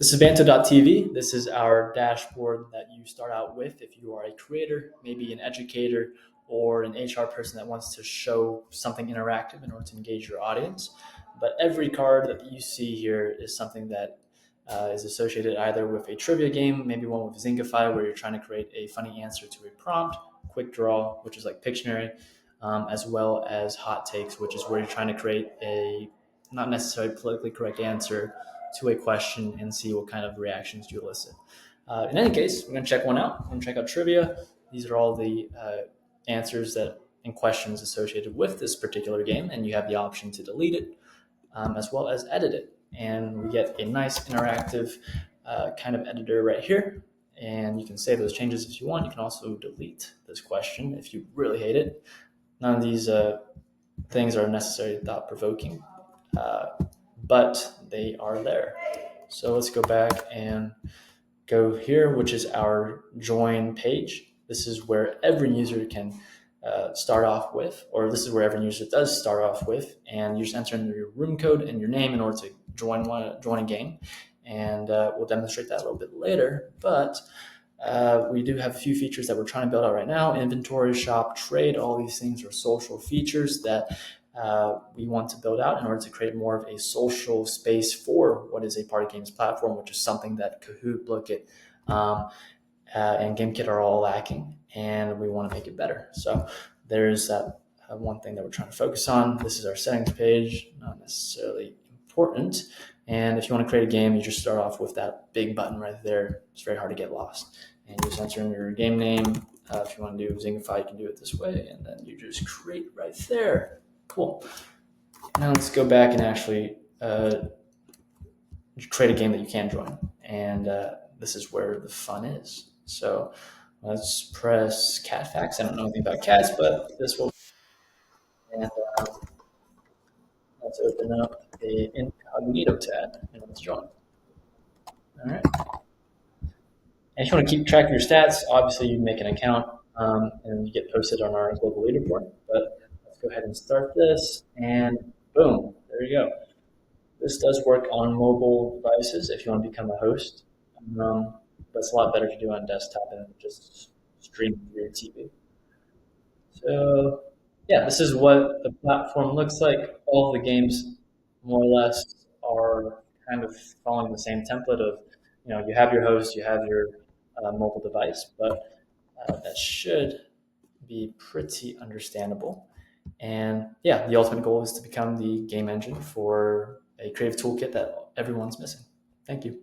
This is Banto.tv. This is our dashboard that you start out with if you are a creator, maybe an educator, or an HR person that wants to show something interactive in order to engage your audience. But every card that you see here is something that is associated either with a trivia game, maybe one with Zingify, where you're trying to create a funny answer to a prompt, quick draw, which is like Pictionary, as well as hot takes, which is where you're trying to create a not necessarily politically correct answer to a question and see what kind of reactions you elicit. In any case, we're going to check one out. We're going to check out trivia. These are all the answers that and questions associated with this particular game, and you have the option to delete it as well as edit it. And we get a nice interactive kind of editor right here. And you can save those changes if you want. You can also delete this question if you really hate it. None of these things are necessarily thought-provoking, but they are there. So let's go back and go here, which is our join page. This is where every user can start off with, or this is where every user does start off with, and you just enter in your room code and your name in order to join a game. And we'll demonstrate that a little bit later, but we do have a few features that we're trying to build out right now. Inventory, shop, trade, all these things are social features that we want to build out in order to create more of a social space for what is a party games platform, which is something that Kahoot, Lookit, and GameKit are all lacking, and we want to make it better. So there's that one thing that we're trying to focus on. This is our settings page, not necessarily important. And if you want to create a game, you just start off with that big button right there. It's very hard to get lost. And you just enter in your game name. If you want to do Zingify, you can do it this way, and then you just create right there. Cool. Now let's go back and actually create a game that you can join. And this is where the fun is. So let's press cat facts. I don't know anything about cats, but this will. And let's open up the incognito tab and let's join. All right. And if you want to keep track of your stats, obviously you make an account and you get posted on our global leaderboard. But let's go ahead and start this, and boom, there you go. This does work on mobile devices if you want to become a host, but it's a lot better to do on desktop and just stream through your TV. So yeah, this is what the platform looks like. All the games more or less are kind of following the same template of, you have your host, you have your mobile device, but that should be pretty understandable. And yeah, the ultimate goal is to become the game engine for a creative toolkit that everyone's missing. Thank you.